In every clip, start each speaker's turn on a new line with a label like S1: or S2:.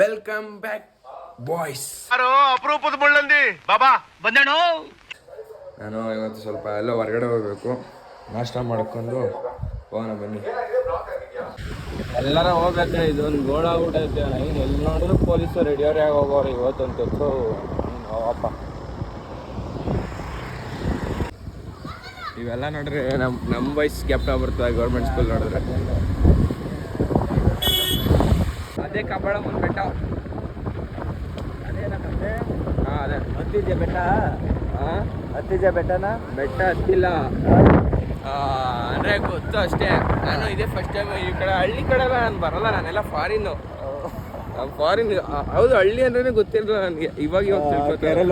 S1: Welcome back boys.
S2: ಅಪರೂಪದ ಮುಳ್ಳಂದಿ ಬಾಬಾ ಬಂದೇಣು.
S1: ನಾನು ಇವತ್ತು ಸ್ವಲ್ಪ ಎಲ್ಲ ಹೊರಗಡೆ ಹೋಗ್ಬೇಕು, ನಾಷ್ಟ ಮಾಡ್ಕೊಂಡು ಹೋಗೋಣ ಬನ್ನಿ. ಎಲ್ಲರ ಹೋಗ್ಬೇಕು, ಇದೊಂದು ಗೋಳ ಆಗ್ಬಿಟ್ಟೈತೆ. ಎಲ್ಲಿ ನೋಡಿದ್ರು ಪೊಲೀಸರು ರೆಡಿಯವ್ರೇ ಹೋಗೋರು ಇವತ್ತಂತೂ. ಅಪ್ಪ ಇವೆಲ್ಲ ನೋಡ್ರಿ ನಮ್ಮ ವಯಸ್ಸು ಗ್ಯಾಪ್ಟ ಬರ್ತದೆ ಗೌರ್ಮೆಂಟ್ ಸ್ಕೂಲ್ ನೋಡಿದ್ರೆ. ಅದೇ ಕಬ್ಬಾಳಮ್ಮನ ಬೆಟ್ಟ. ಹಾಂ ಅದೇ ಹತ್ತಿದ್ಯಾ ಬೆಟ್ಟ? ಹಾಂ ಹತ್ತಿದ್ಯಾ ಬೆಟ್ಟನ? ಬೆಟ್ಟ ಹತ್ತಿಲ್ಲ ಅಂದರೆ ಗೊತ್ತು ಅಷ್ಟೇ. ನಾನು ಇದೇ ಫಸ್ಟ್ ಟೈಮ್ ಈ ಕಡೆ ಹಳ್ಳಿ ಕಡೆ ಎಲ್ಲ ನಾನು ಬರಲ್ಲ, ನಾನೆಲ್ಲ ಫಾರಿನ್ನು. ಫಾರಿನ್ ಹೌದು, ಹಳ್ಳಿ ಅಂದ್ರೆ ಗೊತ್ತಿರಲಿಲ್ಲ ನನಗೆ. ಇವಾಗ ತಿಳ್ಕೊತಾರೆ.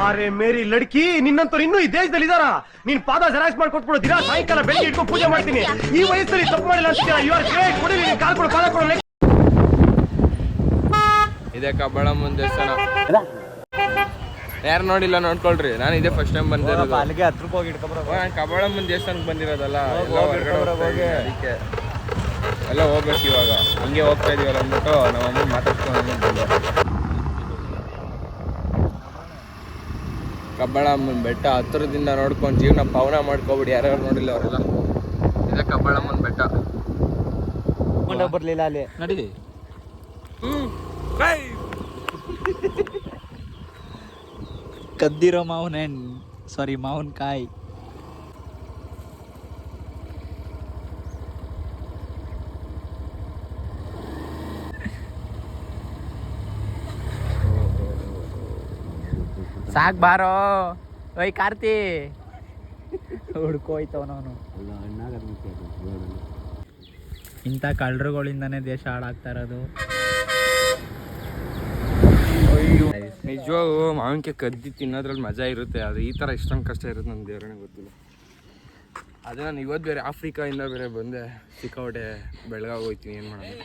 S2: ಅರೆ ಮೇರಿ ಲಡ್ಕಿ, ನಿನ್ನಂತವ್ರು ಇನ್ನೂ ಈ ದೇಶದಲ್ಲಿ ಇದಾರ? ನೀನ್ ಪಾದ ಜೆರಾಕ್ಸ್ ಮಾಡ್ಕೊಟ್ಬಿಡು, ದಿನ ಸಾಯಂಕಾಲ ಬೆಳಿಗ್ಗೆ ಇಟ್ಕೊಂಡು ಪೂಜೆ ಮಾಡ್ತೀನಿ. ಈ ವಯಸ್ಸಲ್ಲಿ ತಪ್ಪು ಮಾಡಿಲ್ಲ ಅಂತೀರಾ? You are great. ಕೊಡಿ ನೀನ್ ಕಾಲ್ ಕೊಡು, ಪಾದ ಕೊಡು.
S1: ಇದೇ ಕಬ್ಬಾಳಮ್ಮನ ದೇವಸ್ಥಾನ. ಯಾರು ನೋಡಿಲ್ಲ ನೋಡ್ಕೊಳ್ರಿ, ನಾನು ಇದೇ ಫಸ್ಟ್ ಟೈಮ್ ಬಂದಿರೋದು.
S2: ಅಲ್ಲಿಗೆ 10 ರೂಪಾಯಿ ಹೋಗಿ ಇಟ್ಕೊಬರೋ.
S1: ನಾನು ಕಬ್ಬಾಳಮ್ಮನ ದೇವಸ್ಥಾನಕ್ಕೆ ಬಂದಿರೋದಲ್ಲ, ಅದಕ್ಕೆ ಎಲ್ಲ ಹೋಗ್ಬೇಕು ಇವಾಗ. ಹಿಂಗೆ ಹೋಗ್ತಾ ಇದೀವಲ್ಲ ಅಂದ್ಬಿಟ್ಟು ನಮ್ಮ ಅಮ್ಮನ ಮಾತಾಡ್ಕೊಂಡು ಕಬ್ಬಾಳಮ್ಮನ ಬೆಟ್ಟ ಹತ್ತಿರದಿಂದ ನೋಡ್ಕೊಂಡು ಜೀವನ ಪಾವನ ಮಾಡ್ಕೊಬಿಡಿ. ಯಾರ್ಯಾರು ನೋಡಿಲ್ಲ ಅವರೆಲ್ಲ. ಇದೇ ಕಬ್ಬಾಳಮ್ಮನ ಬೆಟ್ಟ.
S2: ಬರ್ಲಿಲ್ಲ ಅಲ್ಲಿ ನಡಿ.
S3: ಕದ್ದಿರೋ ಮಾವನಹಣ್ಣು, ಸಾರಿ ಮಾವನಕಾಯಿ. ಸಾಕ್ ಬಾರೋ ಓಯ್ ಕಾರ್ತಿ. ಹುಡ್ಕೋಯ್ತವನವನು. ಇಂಥ ಕಳ್ಳರುಗಳಿಂದಾನೇ ದೇಶ ಹಾಳಾಗ್ತಾ ಇರೋದು.
S1: ನಿಜವಾಗೂ ಮಾವಿನಕಾಯಿ ಕದ್ದಿ ತಿನ್ನೋದ್ರಲ್ಲಿ ಮಜಾ ಇರುತ್ತೆ. ಅದು ಈ ಥರ ಇಷ್ಟೊಂದು ಕಷ್ಟ ಇರುತ್ತೆ ನನ್ನ ದೇವರೇ ಗೊತ್ತಿಲ್ಲ. ಅದು ನಾನು ಇವತ್ತು ಬೇರೆ ಆಫ್ರಿಕಾಯಿಂದ ಬೇರೆ ಬಂದೆ, ಸಿಕ್ಕಾಪಟ್ಟೆ ಬೆಳಗಾಗಿ ಹೋಗ್ತೀನಿ. ಏನು ಮಾಡೋದು?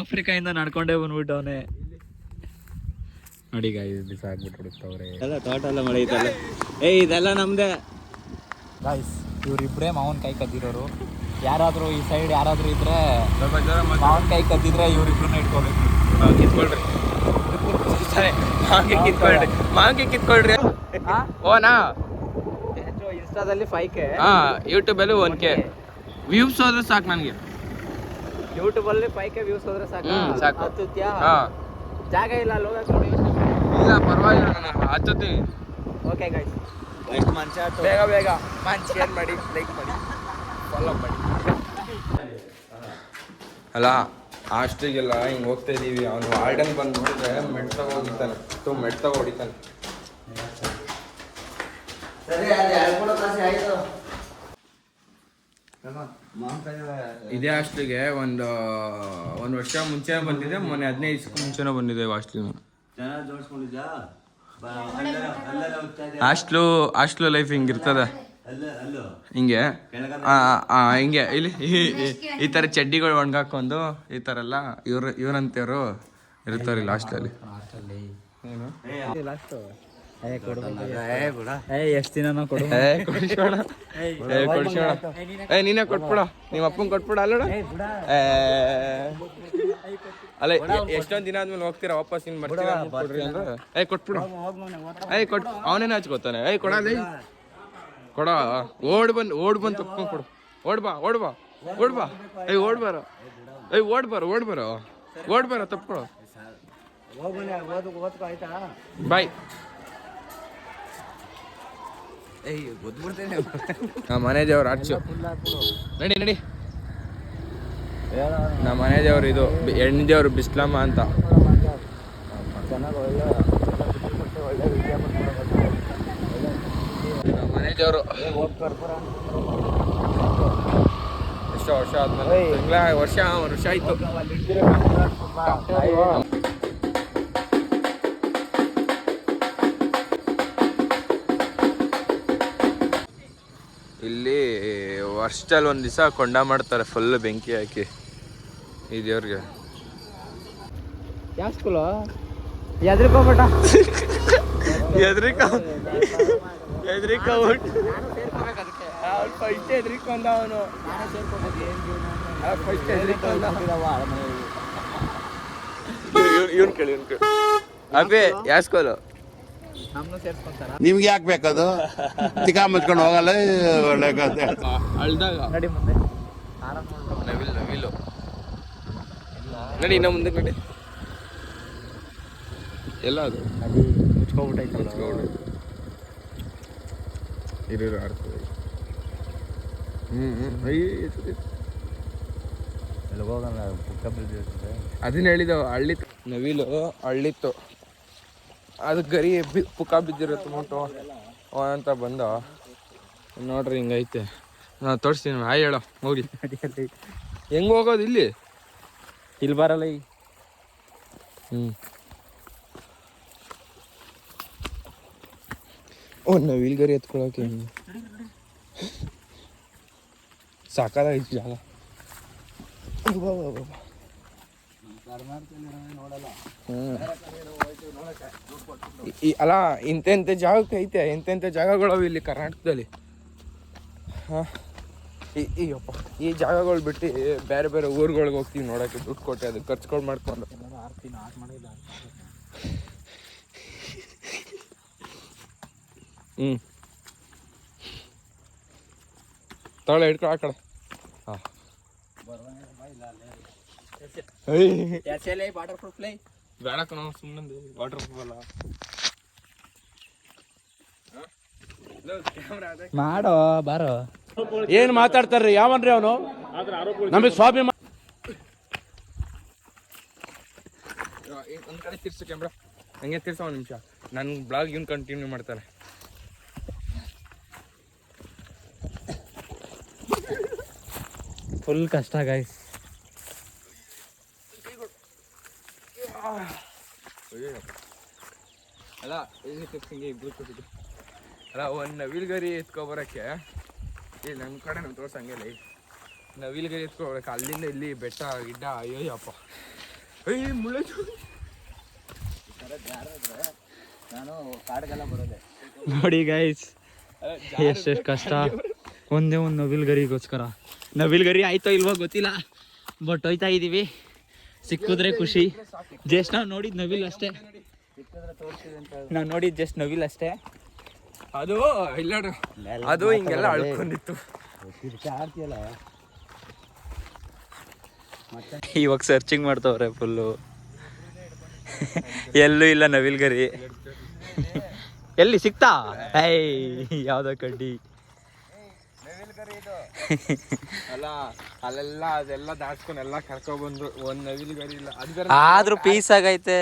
S3: ಆಫ್ರಿಕಾಯಿಂದ ನಡ್ಕೊಂಡೇ ಬಂದ್ಬಿಟ್ಟವನೇ ನೋಡಿ. ಬಿಸಾಕ್ಬಿಟ್ಟು ಹುಡುಕ್ತವ್ರೆ ಎಲ್ಲ ತೋಟ ಎಲ್ಲ ಮಳೆ ಐತಲ್ಲ. ಇದೆಲ್ಲ ನಮ್ದೇ ಗಾಯ್ಸ್. ಇವರಿಬ್ಬರೇ ಮಾವನಕಾಯಿ ಕದ್ದಿರೋರು. ಯಾರಾದರೂ ಈ ಸೈಡ್ ಯಾರಾದರೂ ಇದ್ರೆ ಮಾವನಕಾಯಿ ಕದ್ದಿದ್ರೆ ಇವರಿಬ್ಬರನ್ನ ಇಟ್ಕೋಬೇಕು.
S1: ಕಿತ್ಕೊಳ್ರಿ, ಮಾವಿನಕಾಯಿ ಕಿತ್ಕೊಳ್ರಿ. ಓನಾ
S3: ಇನ್ಸ್ಟಾದಲ್ಲಿ 5K,
S1: ಯೂಟ್ಯೂಬಲ್ಲಿ 1K ವ್ಯೂಸ್ ಹೋದ್ರೆ ಸಾಕು ನನಗೆ.
S3: ಯೂಟ್ಯೂಬಲ್ಲಿ 5K ವ್ಯೂಸ್ ಹೋದ್ರೆ ಸಾಕು. ಹತ್ತುತ್ಯಾ? ಜಾಗ ಇಲ್ಲ ಅಲ್ಲಿ ಹೋಗಕ್ಕೆ ನೋಡಿ.
S1: ಇಲ್ಲ ಪರವಾಗಿಲ್ಲ, ನಾನು ಹತ್ತುತ್ತೀನಿ.
S3: ಓಕೆ ಗೈಸ್,
S1: ಬೇಗ ಬೇಗ ಶೇರ್ ಮಾಡಿ, ಲೈಕ್ ಮಾಡಿ, ಫಾಲೋ ಮಾಡಿ. ಅಲ್ಲ ಹಾಸ್ಟೆಲ್ಗೆಲ್ಲ ಹಿಂಗೆ ಹೋಗ್ತಾ ಇದ್ದೀವಿ. ಅವನು ವಾರ್ಡನ್ ಬಂದು ನೋಡಿದ್ರೆ ಮೆಟ್ಟಾಗ ಹೊಡಿತಾನೆ, ಮೆಟ್ಟಾಗ ಹೊಡಿತಾನೆ. ಇದೇ ಹಾಸ್ಟೆಲ್ಗೆ ಒಂದು ವರ್ಷ ಮುಂಚೆ ಬಂದಿದೆ, ಮೊನ್ನೆ 15 ದಿವಸಕ್ಕೆ ಮುಂಚೆನೇ ಬಂದಿದೆ ಹಾಸ್ಟೆಲ್. ಹಾಸ್ಟ್ಲು ಲೈಫ್ ಹಿಂಗಿರ್ತದೆ, ಹಿಂಗೆ ಹಿಂಗೆ ಇಲ್ಲಿ ಈ ಥರ ಚಡ್ಡಿಗಳು ಒಣಗಾಕೊಂಡು ಈ ಥರ ಎಲ್ಲ ಇವ್ರಂತವ್ರು ಇರ್ತಾರೆ ಹಾಸ್ಟೆಲಲ್ಲಿ. ಏನು
S3: ಎಷ್ಟು ದಿನ
S1: ಕೊಡಿಸೋಣ, ನೀನೇ ಕೊಟ್ಬಿಡ, ನಿಮ್ಮ ಅಪ್ಪಂಗೆ ಕೊಟ್ಬಿಡ. ಅಲ್ಲೋಡ ಅಲ್ಲ, ಎಷ್ಟೊಂದು ದಿನ ಆದ್ಮೇಲೆ ಹೋಗ್ತೀರಾ ವಾಪಸ್ ಇನ್ ಬರ್ತೀರಾ ಅಂದ್ರೆ ಕೊಟ್ಬಿಡು. ಅವನೇನ ಹಚ್ಕೋತಾನೆ. ಕೊಡಲ್ಲ, ಕೊಡ. ಓಡ್ ಬಂದು ತಪ್ಕೊಂಡು ಕೊಡು. ಓಡ್ಬಾ ತಪ್ಕೊಡು. ಬಾಯ್. ನಮ್ಮ ಮನೆ ದೇವ್ರು ಆಚು ನಡಿ. ನಮ್ಮ ಮನೆ ದೇವ್ರು ಇದು ಎಣ್ಣೆ ದೇವ್ರು ಬಿಸ್ಲಮ್ಮ ಅಂತ. ನಮ್ಮ ಮನೆ ದೇವರು ಎಷ್ಟೋ ವರ್ಷ ಆದ್ಮೇಲೆ, ವರ್ಷ ಆಯ್ತು. ಇಲ್ಲಿ ವರ್ಷದಲ್ಲಿ ಒಂದು ದಿವಸ ಕೊಂಡ ಮಾಡ್ತಾರೆ, ಫುಲ್ ಬೆಂಕಿ ಹಾಕಿ ಈ ದೇವ್ರಿಗೆ.
S3: ಯಾವ ಸ್ಕೂಲು? ಎದ್ರಿಕೋಬೇಟ.
S1: ಹೆದ್ರಿಕೊಂಡ್ ಅವ್ನು ಫಸ್ಟ್ ಹೆದ್ರಿಕೊಂಡ ಅವನು ಫಸ್ಟ್ ಹೆದ್ರಿಕೊಂಡ ಇವ್ನು ಕೇಳಿ ಅಬ್ಬೆ ಯಾಸ್ಕೋಲು
S3: ನಮ್ಮನ್ನು ಸೇರ್ಸ್ಕೊಂತಾರ.
S4: ನಿಮ್ಗೆ ಯಾಕೆ ಬೇಕದು ತಿಕಾ ಮುಚ್ಕೊಂಡು ಹೋಗಲ್ಲ ಒಳ್ಳೆ ಕಥೆ.
S1: ಅಳ್ದಾಗ
S3: ನಡಿ ಮುಂದೆ
S1: ನವಿಲು ನಡಿ ಇನ್ನ ಮುಂದಕ್ಕೆ ನಡಿ. ಎಲ್ಲ ಅದು
S3: ಮುಚ್ಕೊಬಿಟ್ಟೈತೆ.
S1: ಇರು ಆಡ್ತದೆ.
S3: ಎಲ್ಲಿಗೆ ಹೋಗಲ್ಲ ಪುಕ್ಕ ಬಿದ್ದಿರ್ತದೆ.
S1: ಅದನ್ನ ಹೇಳಿದವು ಹಳ್ಳಿತ್ತು ನವಿಲು ಹಳ್ಳಿತ್ತು ಅದು ಗರಿ ಪುಕ್ಕ ಬಿದ್ದಿರುತ್ತೆ ಮೋಟು ಅಂತ ಬಂದ ನೋಡ್ರಿ ಹಿಂಗೈತೆ. ನಾನು ತೋರಿಸ್ತೀನಿ ಹಾಯ್ ಹೇಳೋ ಹೋಗಿ. ಹೆಂಗೆ ಹೋಗೋದು ಇಲ್ಲಿ
S3: ಇಲ್ಲಿ ಬರಲ್ಲ ಈಗ.
S1: ಓ ನವಿಲ್ ಗರಿ ಎತ್ಕೊಳಕ್ಕೆ ಸಾಕಾಗೈತಿ ಜಾಗ. ಅಲ್ಲ ಇಂತೆಂಥ ಜಾಗಕ್ಕೆ ಐತೆ ಎಂತೆಂಥ ಜಾಗಗಳು ಇಲ್ಲಿ ಕರ್ನಾಟಕದಲ್ಲಿ. ಹಾಂ ಈಗಪ್ಪ ಈ ಜಾಗಗಳು ಬಿಟ್ಟು ಬೇರೆ ಬೇರೆ ಊರುಗಳಿಗೆ ಹೋಗ್ತೀವಿ ನೋಡೋಕ್ಕೆ ದುಡ್ಡು ಕೊಟ್ಟೆ ಅದಕ್ಕೆ ಖರ್ಚುಗಳು ಮಾಡ್ಕೊಂಡು. ತಗೊಳ್ಳೆ ಹಿಡ್ಕೊ ಆ ಕಡೆ. ಹಾಂ
S3: ವಾಟರ್ ಪ್ರೂಫ್ ಲೈ
S1: ಬೇಡಕ್ಕ ನಾವು ಸುಮ್ಮನೆ ವಾಟರ್ ಪ್ರೂಫ್ ಅಲ್ಲ
S3: ಮಾಡೋ ಬಾರೋ.
S4: ಏನ್ ಮಾತಾಡ್ತಾರ್ರಿ ಯಾವನ್ರಿ ಅವನು ನಮಗೆ ಸ್ವಾಭಿಮಾನ.
S1: ಒಂದು ಕಡೆ ತಿರ್ಸು ಕ್ಯಾಮ್ರಾ ಹಂಗೆ ತಿರ್ಸ ಒಂದು ನಿಮಿಷ. ನನ್ನ ಬ್ಲಾಗ್ ಇವ್ನು ಕಂಟಿನ್ಯೂ ಮಾಡ್ತಾರೆ.
S3: ಫುಲ್ ಕಷ್ಟ ಗೈಸ್.
S1: ಅಲ್ಲ ಇಲ್ಲಿ ತಿರ್ಸಂಗೆ ಇಬ್ರು ಕೊಟ್ಟಿದ್ದು ಅಲ್ಲ ಒಂದು ನವಿಲ್ಗರಿ ಎತ್ಕೊಬರಕ್ಕೆ ಇಲ್ಲಿ ನನ್ನ ಕಡೆ ನಾವು ತೋರ್ಸಂಗಿಲ್ಲ. ನವಿಲ್ಗರಿ ಎತ್ಕೊಬರಕ್ಕೆ ಅಲ್ಲಿಂದ ಇಲ್ಲಿ ಬೆಟ್ಟ ಗಿಡ್ಡ ಅಯ್ಯೋಯ್ಯಪ್ಪ ಮುಳ್ಳು.
S3: ನಾನು ಕಾಡ್ಗೆಲ್ಲ ಬರೋದೆ ನೋಡಿ ಗೈಸ್ ಎಷ್ಟೆಷ್ಟು ಕಷ್ಟ. ಒಂದೇ ಒಂದು ನವಿಲ್ಗರಿಗೋಸ್ಕರ. ನವಿಲ್ಗರಿ ಆಯ್ತೋ ಇಲ್ವೋ ಗೊತ್ತಿಲ್ಲ ಬಟ್ ಹೋಯ್ತಾ ಇದ್ದೀವಿ. ಸಿಕ್ಕಿದ್ರೆ ಖುಷಿ. ಜಸ್ಟ್ ನಾವು ನೋಡಿದ್ ನವಿಲ್ ಅಷ್ಟೇ. ನಾವು ನೋಡಿದ್ ಜಸ್ಟ್ ನವಿಲ್ ಅಷ್ಟೇ.
S1: ಅದು ಇಲ್ಲ ಅದು ಹಿಂಗೆಲ್ಲ ಅಳ್ಕೊಂಡಿತ್ತು.
S3: ಇವಾಗ ಸರ್ಚಿಂಗ್ ಮಾಡ್ತವ್ರೆ ಫುಲ್ಲು. ಎಲ್ಲೂ ಇಲ್ಲ ನವಿಲ್ಗರಿ. ಎಲ್ಲಿ ಸಿಕ್ತಾ ಐ ಯಾವ್ದೋ ಕಡ್ಡಿ.
S1: ಅಲ್ಲ ಅಲ್ಲೆಲ್ಲ ಅದೆಲ್ಲ ದಾಟ್ಸ್ಕೊಂಡು ಎಲ್ಲ ಕರ್ಕೊಬಂದ್ರು. ಒಂದು ನವಿಲ್ಗರಿ ಇಲ್ಲ ಅದು
S3: ಆದ್ರೂ ಪೀಸ್ ಆಗೈತೆ.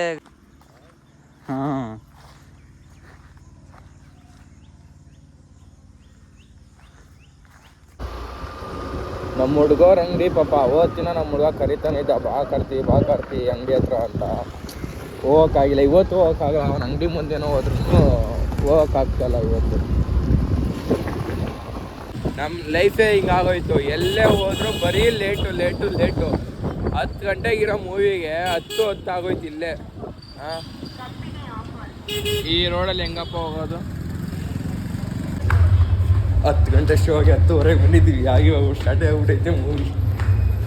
S1: ನಮ್ಮ ಹುಡುಗವ್ರ ಅಂಗಡಿ ಪಾಪ ಅವತ್ತಿನ ನಮ್ಮ ಹುಡುಗ ಕರಿತಾನೆ ಇದ್ದ ಬಾ ಕರ್ತಿ ಅಂಗಡಿ ಹತ್ರ ಅಂತ. ಹೋಗೋಕ್ಕಾಗಿಲ್ಲ ಇವತ್ತು. ಹೋಗೋಕ್ಕಾಗಲ್ಲ. ಅವನ ಅಂಗಡಿ ಮುಂದೆನೋ ಹೋದ್ರೂ ಹೋಗೋಕ್ಕಾಗ್ತಾಯಿಲ್ಲ ಇವತ್ತು. ನಮ್ಮ ಲೈಫೇ ಹಿಂಗಾಗೋಯ್ತು. ಎಲ್ಲೇ ಹೋದ್ರು ಬರೀ ಲೇಟು 10 ಗಂಟೆಗಿರೋ ಮೂವಿಗೆ 10 ಆಗೋಯ್ತು ಇಲ್ಲೇ. ಹಾಂ ಈ ರೋಡಲ್ಲಿ ಹೆಂಗಪ್ಪ ಹೋಗೋದು? 10 ಗಂಟೆ ಶೋಗೆ 10:30 ಬಂದಿದ್ದೀವಿ. ಆಗಿ ಸ್ಟಾರ್ಟ್ ಆಗ್ಬಿಟ್ಟೈತೆ ಮೂವಿ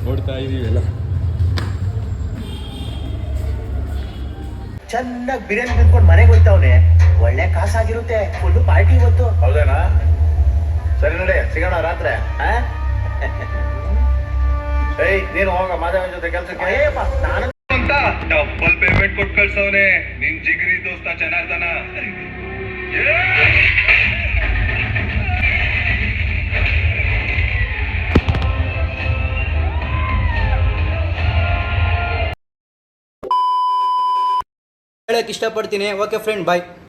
S1: ನೋಡ್ತಾ ಇದೀವಲ್ಲ.
S2: ಚೆನ್ನಾಗಿ ಬಿರಿಯಾನಿ ತಿನ್ಕೊಂಡು ಮನೆಗೆ ಹೋಗ್ತಾವನೆ. ಒಳ್ಳೆ ಕಾಸಾಗಿರುತ್ತೆ. ಫುಲ್ ಪಾರ್ಟಿ ಇವತ್ತು. ಹೌದೇನಾ? ಸರಿ ನೋಡಿ ಸಿಗೋಣ ರಾತ್ರಿ. ಏಯ್ ನೀನು ಹೋಗ ಮಾಧವನ ಜೊತೆ ಕೆಲ್ಸಕ್ಕೆ. ನಾನು ಅಂತ ಡಬಲ್ ಪೇಮೆಂಟ್ ಕೊಟ್ಟು ಕಳ್ಸವನೆ ನಿನ್ ಜಿಗ್ರಿ ದೋಸ್ತ ಜನಾರ್ದನ.
S3: ಹೇಳಕ್ ಇಷ್ಟಪಡ್ತೀನಿ. ಓಕೆ ಫ್ರೆಂಡ್ ಬಾಯ್.